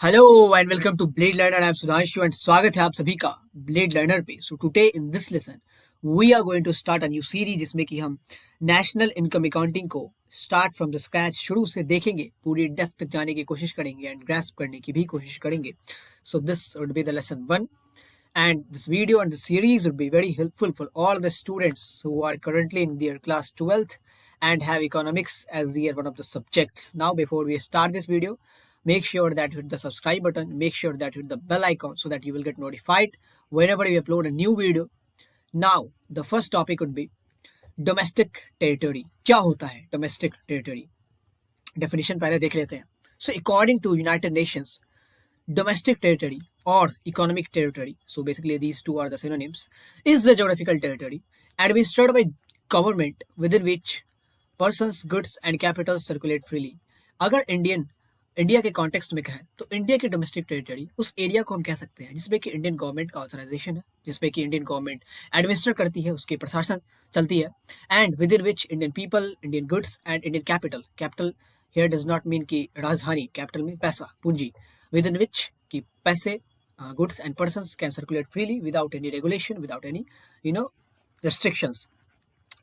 Hello and welcome to Blade Learner. I am Sudhanshu and स्वागत है आप सभी का ब्लेड लर्नर पे। So today in this lesson we are going to start a new series जिसमें कि हम नेशनल इनकम अकाउंटिंग को स्टार्ट फ्रॉम द स्क्रैच शुरू से देखेंगे, पूरी डेप्थ तक जाने की कोशिश करेंगे एंड ग्रास्प करने की भी कोशिश करेंगे। So this would be the lesson 1 and this video and the series would be very helpful for all the students who are currently in their class 12th and have economics as their one of the subjects. Now before we start this video, make sure that you hit the subscribe button, make sure that you hit the bell icon so that you will get notified whenever we upload a new video. Now the first topic would be domestic territory. क्या होता है domestic territory? Definition पहले देख लेते हैं. So according to United Nations, domestic territory or economic territory, so basically these two are the synonyms, is the geographical territory administered by government within which persons, goods and capital circulate freely. अगर India के context में कहें तो India की domestic territory उस area को हम कह सकते हैं जिसमें कि इंडियन गवर्नमेंट का ऑथराइजेशन है, जिसमें कि इंडियन गवर्नमेंट एडमिनिस्टर करती है, उसकी प्रशासन चलती है, and with in which Indian people, Indian goods and Indian capital here does not mean कि राजधानी, कैपिटल मीन पैसा, पूंजी, विद इन विच कि पैसे, goods and persons can circulate freely without any regulation, without any restrictions.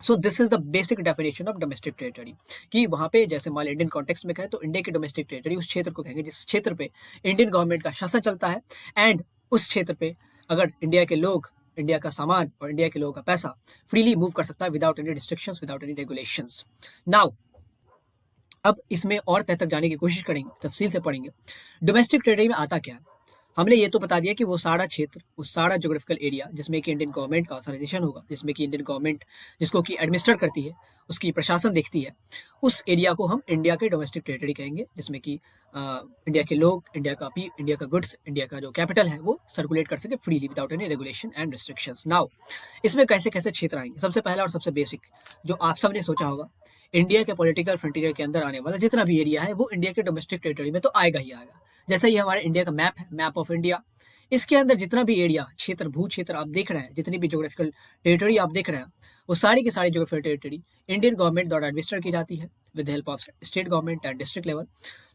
So this is the basic definition of domestic territory कि वहाँ पे जैसे मान इंडियन कॉन्टेक्स्ट में कहें तो इंडिया की डोमेस्टिक टेरिटरी उस क्षेत्र को कहेंगे जिस क्षेत्र पे इंडियन गवर्नमेंट का शासन चलता है, एंड उस क्षेत्र पे अगर इंडिया के लोग, इंडिया का सामान और इंडिया के लोगों का पैसा फ्रीली मूव कर सकता है without any restrictions, without any regulations. Now अब इसमें और तह तक जाने की कोशिश करेंगे, तफसील से पढ़ेंगे डोमेस्टिक टेरिटरी में आता क्या है. हमने ये तो बता दिया कि वो सारा क्षेत्र, उस सारा ज्योग्राफिकल एरिया जिसमें कि इंडियन गवर्नमेंट का ऑथराइजेशन होगा, जिसमें कि इंडियन गवर्नमेंट जिसको कि एडमिनिस्टर करती है, उसकी प्रशासन देखती है, उस एरिया को हम इंडिया के डोमेस्टिक टेरिटरी कहेंगे, जिसमें कि इंडिया के लोग, इंडिया का गुड्स, इंडिया का जो कैपिटल है वो सर्कुलेट कर सके freely without any regulation and restrictions. Now इसमें कैसे कैसे क्षेत्र आएंगे. सबसे पहला और सबसे बेसिक जो आप सबने सोचा होगा, इंडिया के पॉलिटिकल फ्रंटियर के अंदर आने वाला जितना भी एरिया है वो इंडिया के डोमेस्टिक टेरिटरी में तो आएगा ही आएगा. जैसे ही हमारे इंडिया का मैप है, मैप ऑफ इंडिया, इसके अंदर जितना भी एरिया, क्षेत्र, भू क्षेत्र आप देख रहे हैं, जितनी भी ज्योग्राफिकल टेरिटरी आप देख रहे हैं, वो सारी की सारी ज्योग्राफिकल टेरिटरी इंडियन गवर्नमेंट द्वारा एडमिनिस्टर की जाती है with help of state government and district level.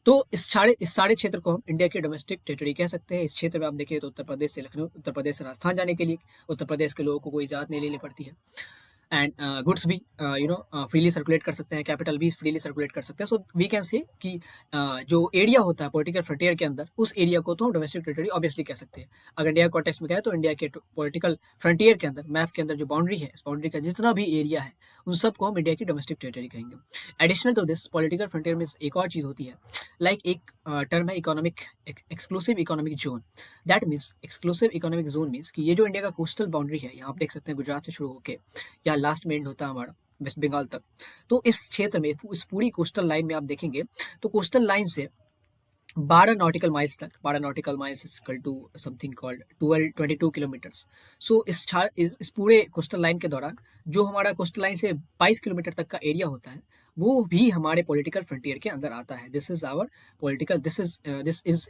तो इस सारे क्षेत्र को हम इंडिया की डोमेस्टिक टेरिटरी कह सकते हैं. इस क्षेत्र में आप देखिए तो उत्तर प्रदेश से लखनऊ, उत्तर प्रदेश से राजस्थान जाने के लिए उत्तर प्रदेश के लोगों को कोई इजाजत नहीं लेनी पड़ती है, एंड गुड्स भी फ्रीली सर्कुलेट कर सकते हैं, कैपिटल भी फ्रीली सर्कुलेट कर सकते हैं. सो वी कैन से कि जो एरिया होता है पॉलिटिकल फ्रंटियर के अंदर, उस एरिया को तो हम डोमेस्टिक टेरिटरी ऑब्वियसली कह सकते हैं. अगर इंडिया कॉन्टेक्स्ट में कहें तो इंडिया के पॉलिटिकल फ्रंटियर के अंदर, मैप के अंदर जो बाउंड्री है, इस बाउंड्री का जितना भी एरिया है उन सबको हम इंडिया की डोमेस्टिक टेरिटरी कहेंगे. Additional to this political frontier में एक और चीज़ होती है, लाइक एक टर्म है economic, exclusive economic zone. That means exclusive economic zone means कि ये जो इंडिया का कोस्टल बाउंड्री है, यहाँ आप देख सकते हैं गुजरात से शुरू होकर या लास्ट में एंड होता है हमारा वेस्ट बंगाल तक, तो इस क्षेत्र में, इस पूरी कोस्टल लाइन में आप देखेंगे तो कोस्टल लाइन से 12 नॉटिकल माइल्स तक, 12 nautical miles is equal to something called 22 kilometres. So इस पूरे कोस्टल लाइन के दौरान जो हमारा कोस्टल लाइन से 22 किलोमीटर तक का एरिया होता है वो भी हमारे पॉलिटिकल फ्रंटियर के अंदर आता है. This is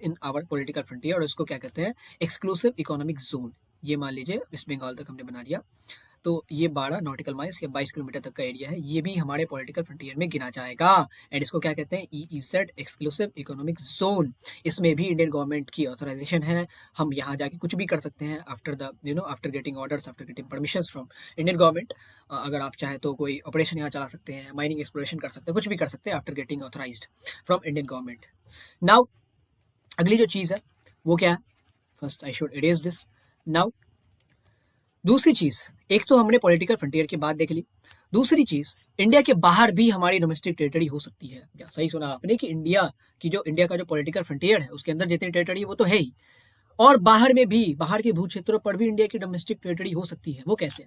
in our political frontier, और इसको क्या कहते हैं, एक्सक्लूसिव इकोनॉमिक जोन. ये मान लीजिए वेस्ट बंगाल तक हमने बना दिया, तो ये 12 नॉटिकल माइल्स या 22 किलोमीटर तक का एरिया है, ये भी हमारे पॉलिटिकल फ्रंटियर में गिना जाएगा, एंड इसको क्या कहते हैं, EEZ, एक्सक्लूसिव इकोनॉमिक जोन. इसमें भी इंडियन गवर्नमेंट की ऑथराइजेशन है, हम यहाँ जाके कुछ भी कर सकते हैं after getting orders, after getting permissions from Indian government. अगर आप चाहें तो कोई ऑपरेशन यहाँ चला सकते हैं, माइनिंग एक्सप्लोरेशन कर सकते हैं, कुछ भी कर सकते हैं after getting authorised from Indian government. Now अगली जो चीज़ है वो क्या है, first I should erase this. Now दूसरी चीज, एक तो हमने पॉलिटिकल फ्रंटियर की बात देख ली, दूसरी चीज इंडिया के बाहर भी हमारी डोमेस्टिक टेरिटरी हो सकती है. या सही सुना आपने कि इंडिया का जो पॉलिटिकल फ्रंटियर है उसके अंदर जितनी टेरिटरी है वो तो है ही, और बाहर में भी, बाहर के भू क्षेत्रों पर भी इंडिया की डोमेस्टिक टेरिटरी हो सकती है. वो कैसे,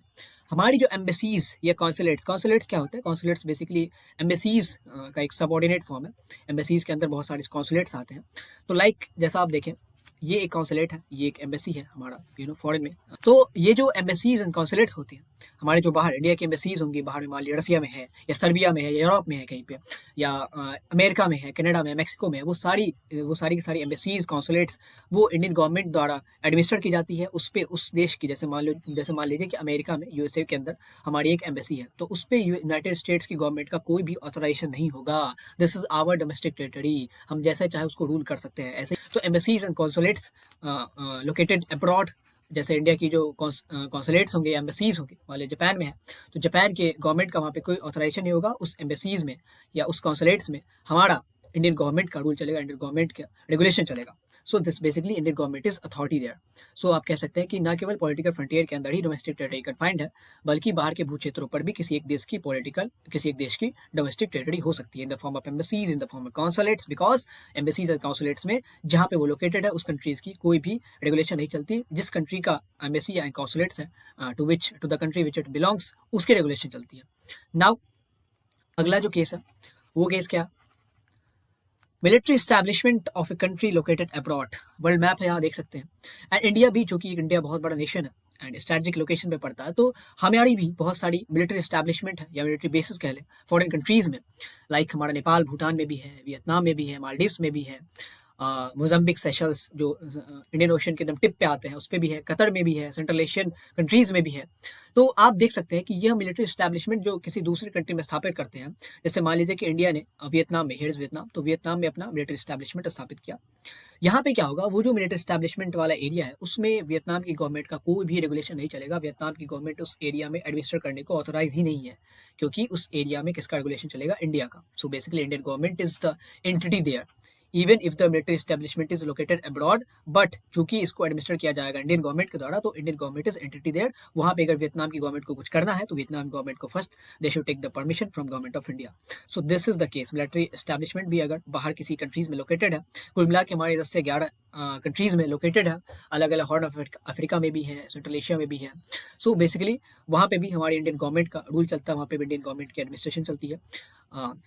हमारी जो एम्बेसीज या कॉन्सुलेट्स क्या होते हैं, कॉन्सुलेट्स बेसिकली एम्बेसीज का एक सबऑर्डिनेट फॉर्म है. एम्बेसीज के अंदर बहुत सारे कॉन्सुलेट्स आते हैं. तो लाइक जैसा आप देखें ये एक कॉन्सुलेट है, ये एक एम्बेसी है हमारा फॉरेन में। तो ये जो एम्बेसीज एंड कॉन्सुलेट्स होते हैं हमारे जो बाहर इंडिया की एम्बेसीज होंगी, बाहर में मान लीजिए रसिया में है या सर्बिया में है या यूरोप में है कहीं पे, या अमेरिका में है, कनाडा में है, मैक्सिको में है, वो सारी की सारी एम्बेसीज कॉन्सुलेट्स वो इंडियन गवर्नमेंट द्वारा एडमिनिस्टर की जाती है। उस पे उस देश की जैसे मान लीजिए कि अमेरिका में यूएसए के अंदर हमारी एक एम्बेसी है, तो उस पे यूनाइटेड स्टेट्स की गवर्नमेंट का कोई भी ऑथराइजेशन नहीं होगा। This is our domestic territory, हम जैसे चाहे उसको रूल कर सकते हैं ऐसे। तो embassies and consulates located abroad, जैसे इंडिया की जो कॉन्सुलेट्स होंगे या एम्बेसीज होंगे, मान लीजिए जापान में है, तो जापान के गवर्नमेंट का वहाँ पे कोई ऑथराइजेशन नहीं होगा। उस एम्बेसीज में या उस कॉन्सुलेट्स में हमारा इंडियन गवर्नमेंट का रूल चलेगा, इंडियन गवर्नमेंट का रेगुलेशन चलेगा। So this basically Indian government is authority there. सो आप कह सकते हैं कि ना केवल पॉलिटिकल फ्रंटियर के अंदर ही डोमेस्टिक टेरिटरी कन्फाइंड है, बल्कि बाहर के भू क्षेत्रों पर भी किसी एक देश की डोमेस्टिक टेरिटरी हो सकती है in the form of embassies, in the form of consulates, because embassies और कॉन्सुलेट्स में जहाँ पे वो लोकेटेड है उस कंट्रीज की कोई भी रेगुलेशन नहीं चलती। जिस कंट्री का एम्बेसी या कॉन्सुलेट्स है to the country which it belongs, उसकी रेगुलेशन चलती है। नाउ अगला जो केस है वो केस क्या, military establishment of a country located abroad. World map है यहाँ देख सकते हैं, एंड इंडिया भी, जो कि इंडिया बहुत बड़ा नेशन है एंड स्ट्रेटेजिक लोकेशन पे पड़ता है, तो हमारी भी बहुत सारी मिलिट्री इस्टेब्लिशमेंट है या मिलिट्री बेसिस कह लें फॉरेन कंट्रीज में। लाइक हमारा नेपाल भूटान में भी है, वियतनाम में भी है, मालदीव्स में भी है, मोजाम्बिक, सेशल्स जो इंडियन ओशन के एकदम टिप पे आते हैं उस पर भी है, कतर में भी है, सेंट्रल एशियन कंट्रीज में भी है। तो आप देख सकते हैं कि यह मिलिट्री इस्टेब्लिशमेंट जो किसी दूसरी कंट्री में स्थापित करते हैं, जैसे मान लीजिए कि इंडिया ने वियतनाम में, हेयर्स वियतनाम, तो वियतनाम में अपना मिलिट्री इस्टेब्लिशमेंट स्थापित किया। यहाँ पे क्या होगा, वो जो मिलिट्री इस्टेब्लिशमेंट वाला एरिया है उसमें वियतनाम की गवर्नमेंट का कोई भी रेगुलेशन नहीं चलेगा। वियतनाम की गवर्नमेंट उस एरिया में एडमिनिस्टर करने को ऑथोराइज ही नहीं है, क्योंकि उस एरिया में किसका रेगुलेशन चलेगा, इंडिया का। So basically Indian government is the entity there even if the military establishment is located abroad, but चूंकि इसको एडमिनिस्टर किया जाएगा इंडियन गवर्नमेंट के द्वारा, तो Indian government is entity there. वहां पे अगर वियतनाम की गवर्नमेंट को कुछ करना है तो वियतनाम गवर्नमेंट को first they should take the permission from government of India. So this is the case. Military establishment भी अगर बाहर किसी कंट्रीज में लोकेटेड है, कुल मिला के हमारे 10 से 11 कंट्रीज में लोकेटेड है, अलग अलग हॉर्न ऑफ अफ्रीका में भी है, सेंट्रल एशिया में भी है। सो बेसिकली वहाँ पे भी हमारी इंडियन गवर्नमेंट का रूल चलता है, वहाँ पे भी इंडियन गवर्नमेंट की एडमिनिस्ट्रेशन चलती है।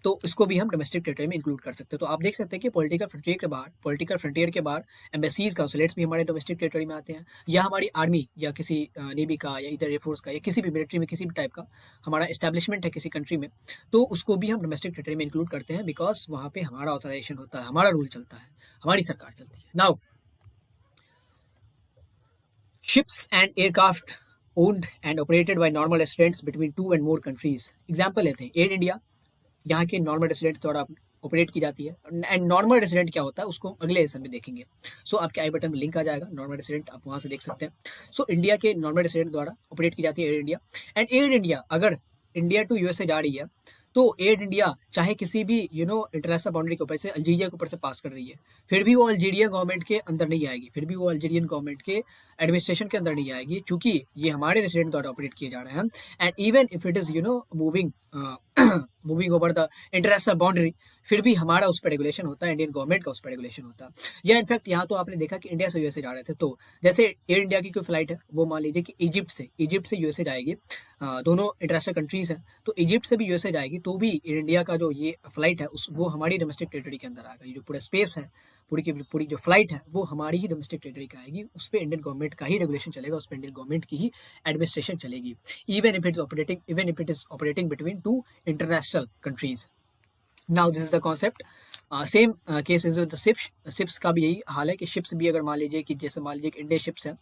तो इसको भी हम डोमेस्टिक टेरिटरी में इंक्लूड कर सकते हैं। तो आप देख सकते हैं कि पॉलिटिकल फ्रंटियर के बाहर एम्बेसीज काउंसुलेट्स भी हमारे डोमेस्टिक टेरिटरी में आते हैं, या हमारी आर्मी या किसी नेवी का या इधर एयरफोर्स का या किसी भी मिलिट्री में किसी भी टाइप का हमारा एस्टेब्लिशमेंट है किसी कंट्री में, तो उसको भी हम डोमेस्टिक टेरिटरी में इंक्लूड करते हैं, बिकॉज वहाँ पे हमारा ऑथराइजेशन होता है, हमारा रूल चलता है, हमारी सरकार चलती है। Now ships and aircraft owned and operated by normal residents between 2 and more countries। Example लेते हैं एयर इंडिया, यहाँ के नॉर्मल रेसिडेंट्स द्वारा ऑपरेट की जाती है। एंड नॉर्मल रेसिडेंट क्या होता है उसको अगले लेसन में देखेंगे। सो आपके आई बटन में लिंक आ जाएगा, नॉर्मल रेसिडेंट आप वहाँ से देख सकते हैं। सो इंडिया के नॉर्मल रेसिडेंट द्वारा ऑपरेट की जाती है air India. And air India अगर इंडिया टू यूएसए जा रही है, तो एयर इंडिया चाहे किसी भी इंटरनेशनल बाउंड्री के ऊपर से अल्जीरिया के ऊपर से पास कर रही है, फिर भी वो अल्जीरिया गवर्नमेंट के अंदर नहीं आएगी, फिर भी वो अल्जीरियन गवर्नमेंट के एडमिनिस्ट्रेशन के अंदर नहीं आएगी, क्योंकि ये हमारे रेसिडेंट द्वारा ऑपरेट किए जा रहे हैं। And even if it is moving over the international boundary, फिर भी हमारा उस पर रेगुलेशन होता है, इंडियन गवर्नमेंट का उस पर रेगुलेशन होता है। या इनफैक्ट यहाँ तो आपने देखा कि इंडिया से यूएसए जा रहे थे, तो जैसे एयर इंडिया की कोई फ्लाइट है, वो मान लीजिए कि इजिप्ट से यूएसए जाएगी, दोनों इंटरनेशनल कंट्रीज हैं, तो इजिप्ट से भी यूएसए जाएगी, तो भी एयर इंडिया का जो ये फ्लाइट है वो हमारी डोमेस्टिक टेरिटरी के अंदर आएगा। ये जो पूरा स्पेस है, पूरी की पूरी जो फ्लाइट है वो हमारी ही डोमेस्टिक टेरिटरी का आएगी, उस पर इंडियन गवर्नमेंट का ही रेगुलेशन चलेगा, उस पर इंडियन गवर्नमेंट की ही एडमिनिस्ट्रेशन चलेगी, even if it is operating between 2 international countries. Now this is the concept. Same case is with the ships का भी यही हाल है कि शिप्स भी अगर मान लीजिए कि इंडियन शिप्स है,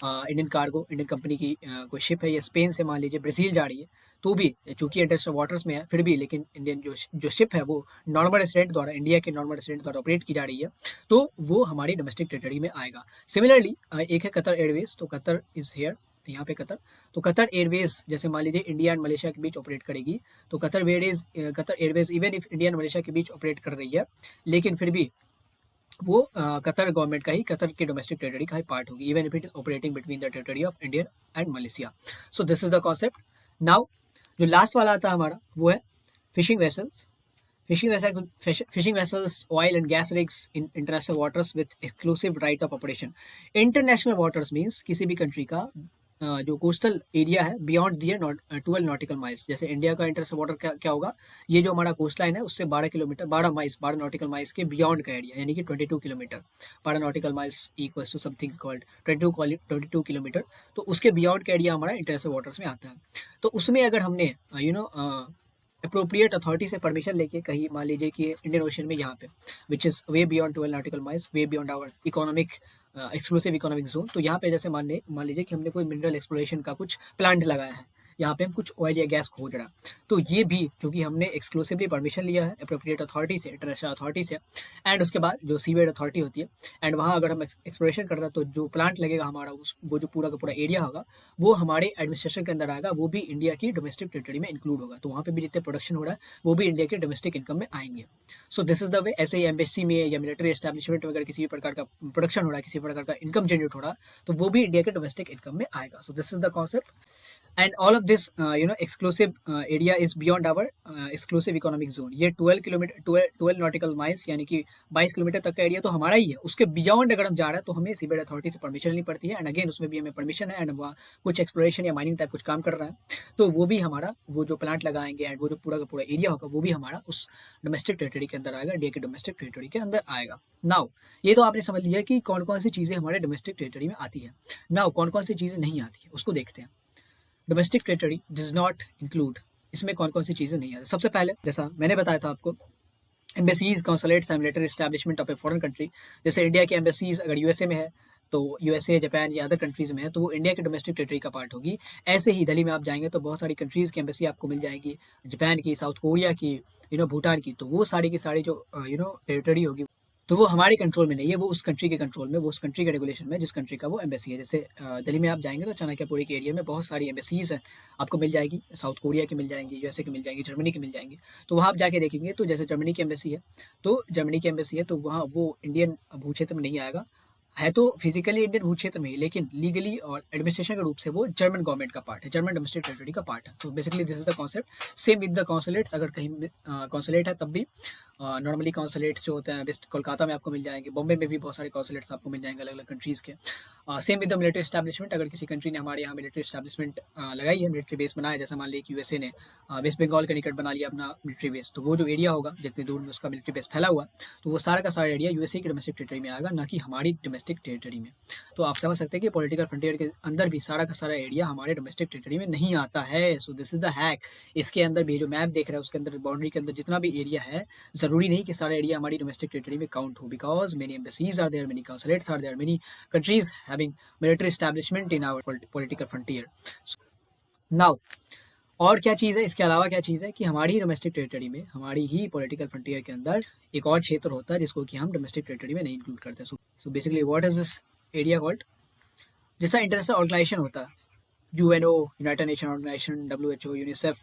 इंडियन कार्गो, इंडियन कंपनी की कोई शिप है, ये स्पेन से मान लीजिए ब्राज़ील जा रही है, तो भी चूंकि इंटरनेशनल वाटर्स में है, फिर भी लेकिन इंडियन जो शिप है वो नॉर्मल रेसिडेंट द्वारा, इंडिया के नॉर्मल रेसिडेंट द्वारा ऑपरेट की जा रही है, तो वो हमारी डोमेस्टिक टेरिटरी में आएगा। सिमिलरली एक है कतर एयरवेज, तो कतर इज हेयर, यहाँ पे कतर, तो कतर एयरवेज जैसे मान लीजिए इंडिया एंड मलेशिया के बीच ऑपरेट करेगी, तो Qatar Airways even if India and Malaysia के बीच ऑपरेट कर रही है, लेकिन फिर भी वो कतर गवर्नमेंट का ही, कतर के डोमेस्टिक टेरिटरी का ही पार्ट होगी, even if it is operating between the territory of India and Malaysia. So this is the concept. Now जो लास्ट वाला आता है हमारा वो है fishing vessels. Fishing vessels, oil and gas rigs in international waters with exclusive right of operation. International waters means किसी भी country का जो कोस्टल एरिया है बियॉन्ड दियर 12 नॉटिकल माइल्स। जैसे इंडिया का इंटर से बॉर्डर क्या क्या होगा, ये जो हमारा कोस्ट लाइन है उससे 12 किलोमीटर, 12 माइल्स, 12 नॉटिकल माइल्स के बियॉन्ड का एरिया, यानी कि 22 kilometre. 12 nautical miles equals to something called 22 kilometre. तो उसके बियॉन्ड का एरिया हमारा इंटरनेशनल वाटर्स में आता है। तो उसमें अगर हमने अप्रोप्रिएट अथॉरिटी से परमिशन लेके कहीं, मान लीजिए कि इंडियन ओशन में यहाँ पे which is way beyond 12 nautical miles, way beyond our economic exclusive economic zone. तो यहाँ पे जैसे मान लीजिए कि हमने कोई मिनरल एक्सप्लोरेशन का कुछ प्लांट लगाया है, यहाँ पे हम कुछ ऑयल या गैस खोज रहा है, तो ये भी क्योंकि हमने एक्सक्लूसिवली परमिशन लिया है अप्रोप्रिएट अथॉरिटी से, इंटरनेशनल अथॉरिटी से, एंड उसके बाद जो सीवेड अथॉरिटी होती है, एंड वहाँ अगर हम एक्सप्लोरेशन कर रहे हैं तो जो प्लांट लगेगा हमारा, उस वो जो पूरा का पूरा एरिया होगा वो हमारे एडमिनिस्ट्रेशन के अंदर आएगा, वो भी इंडिया की डोमेस्टिक टेरिटरी में इंक्लूड होगा। तो वहाँ पे भी जितने प्रोडक्शन हो रहा है वो भी इंडिया के डोमेस्टिक इनकम में आएंगे। सो दिस इज द वे। ऐसे ही एम्बेसी में या मिलिट्री एस्टेब्लिशमेंट में अगर किसी भी प्रकार का प्रोडक्शन हो रहा है, किसी प्रकार का इनकम जनरेट हो रहा है, तो वो भी इंडिया के डोमेस्टिक इनकम में आएगा। So this is the concept, and all of this exclusive area is beyond our exclusive economic zone. ये 12 किलोमीटर, 12 नॉटिकल माइल्स यानी कि 22 किलोमीटर तक का एरिया तो हमारा ही है। उसके बियॉन्ड अगर हम जा रहे हैं तो हमें सीबेड अथॉरिटी से परमिशन लेनी पड़ती है, एंड अगेन उसमें भी हमें परमिशन है, एंड वहाँ कुछ एक्सप्लोरेशन या माइनिंग टाइप कुछ काम कर रहा है, तो वो भी हमारा, वो जो प्लांट लगाएंगे एंड वो जो पूरा का पूरा एरिया होगा वो भी हमारा उस डोमेस्टिक टेरिटरी के अंदर आएगा, इंडिया के डोमेस्टिक टेरिटरी के अंदर आएगा। नाउ ये तो आपने समझ लिया कि कौन कौन सी चीज़ें हमारे डोमेस्टिक टेरिटरी में आती है। नाउ कौन कौन सी चीज़ें नहीं आती है उसको देखते हैं। Domestic territory does not include, इसमें कौन कौन सी चीज़ें नहीं आती। सबसे पहले जैसा मैंने बताया था आपको, embassies, consulates and military establishment of a foreign country. जैसे इंडिया की एम्बेसीज अगर यूएसए में है तो यूएसए, जापान या अदर कंट्रीज में है तो वो इंडिया के डोमेस्टिक टेरिटरी का पार्ट होगी। ऐसे ही दिल्ली में आप जाएंगे तो बहुत सारी कंट्रीज की एम्बेसी आपको मिल जाएगी, जापान की, साउथ कोरिया की, भूटान की। तो वो सारी की सारी जो टेरिटरी होगी तो वो हमारे कंट्रोल में नहीं है, वो उस कंट्री के कंट्रोल में, वो उस कंट्री के रेगुलेशन में जिस कंट्री का वो एम्बेसी है। जैसे दिल्ली में आप जाएंगे तो चाणक्यपुरी के एरिया में बहुत सारी एम्बेसीज हैं, आपको मिल जाएगी, साउथ कोरिया की मिल जाएंगी, यूएसए की मिल जाएंगी, जर्मनी की मिल जाएंगी। तो वहाँ आप जाके देखेंगे तो जैसे जर्मनी की एम्बेसी है, तो जर्मनी की एम्बेसी है तो वहाँ वो इंडियन भू क्षेत्र में नहीं आएगा, है तो फिजिकली इंडियन भू क्षेत्र में ही, लेकिन लीगली और एडमिनिस्ट्रेशन के रूप से वो जर्मन गवर्नमेंट का पार्ट है, जर्मन डोमेस्टिक टेरिटरी का पार्ट है। तो basically this is the concept. Same with the consulates, अगर कहीं कॉन्सुलेट है तब भी नॉर्मली कॉन्सुलेट्स जो होते हैं वेस्ट कोलकाता में आपको मिल जाएंगे, बॉम्बे में भी बहुत सारे कॉन्सुलेट्स आपको मिल जाएंगे अलग अलग कंट्रीज़ के। Same with the military establishment, अगर किसी कंट्री ने हमारे यहाँ मिलिट्री एस्टैब्लिशमेंट लगाई है, मिलिट्री बेस बनाया, जैसे मान लीजिए यूएसए ने वेस्ट बंगाल के निकट बना लिया अपना मिलिट्री बेस, तो वो जो एरिया होगा जितनी दूर में उसका मिलिट्री बेस फैला हुआ, तो वो सारा का सारा एरिया यूएसए की डोमेस्टिक टेरिटरी में आएगा, ना कि हमारी डोमेस्टिक टेरिटरी में। तो आप समझ सकते हैं कि पॉलिटिकल फ्रंटियर के अंदर भी सारा का सारा एरिया हमारे डोमेस्टिक टेरिटरी में नहीं आता है। सो दिस इज द हैक। इसके अंदर भी जो मैप देख रहे हैं उसके अंदर बाउंड्री के अंदर जितना भी एरिया है, जरूरी नहीं कि सारा एरिया हमारी डोमेस्टिक टेरिटरी में काउंट हो, because many embassies are there, many consulates are there, many countries having military establishment in our political frontier. Now और क्या चीज़ है, इसके अलावा क्या चीज़ है कि हमारी ही डोमेस्टिक टेरिटरी में, हमारी ही पॉलिटिकल फ्रंटियर के अंदर एक और क्षेत्र होता है जिसको कि हम डोमेस्टिक टेरिटरी में नहीं इंक्लूड करते। So basically what is this area called? जैसा इंटरनेशनल ऑर्गेनाइजेशन होता है, UNO, United Nation organization, WHO, UNICEF,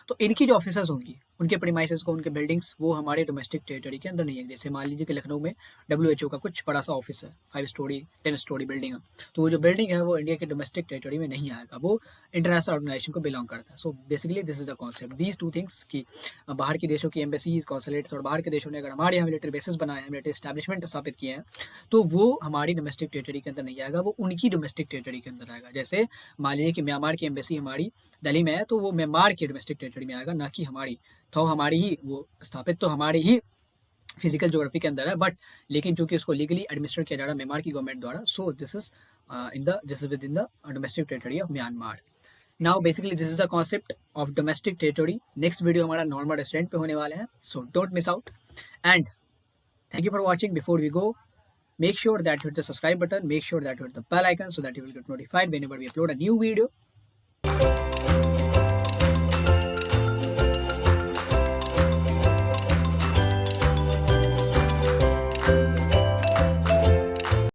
तो इनकी जो ऑफिसर्स होंगी, उनके प्रीमाइसेस को, उनके बिल्डिंग्स, वो हमारे डोमेस्टिक टेरिटरी के अंदर नहीं है। जैसे मान लीजिए कि लखनऊ में डब्ल्यूएचओ का कुछ बड़ा सा ऑफिस है, 5 स्टोरी 10 स्टोरी बिल्डिंग है, तो वो जो बिल्डिंग है वो इंडिया के डोमेस्टिक टेरिटरी में नहीं आएगा, वो इंटरनेशनल ऑर्गेनाइजेशन को बिलोंग करता है। So basically this is the concept, these two things कि बाहर के देशों की एम्बेसीज, कॉन्सुलेट्स और बाहर के देशों ने अगर हमारे यहाँ मिलिट्री बेसिस बनाए हैं, मिलिट्री एस्टैब्लिशमेंट स्थापित किए हैं, तो वो हमारी डोमेस्टिक टेरिटरी के अंदर नहीं आएगा, वो उनकी डोमेस्टिक टेरिटरी के अंदर आएगा। जैसे मान लीजिए कि म्यांमार की एम्बेसी हमारी दिल्ली में है, तो वो म्यांमार की डोमेस्टिक टेरिटरी में आएगा, ना कि हमारी। तो हमारी ही वो स्थापित तो हमारी ही फिजिकल ज्योग्राफी के अंदर है, बट लेकिन चूंकि उसको लीगली एडमिनिस्ट्रेट किया जा रहा है म्यांमार की गवर्नमेंट द्वारा, so this is within the domestic territory of Myanmar. Now basically this is the concept of domestic territory. Next video हमारा नॉर्मल रेस्टोरेंट पे होने वाले हैं, so don't miss out, and thank you for watching. Before we go, make sure that you hit the subscribe button, make sure that you hit the bell icon so that you will get notified whenever we upload a new video.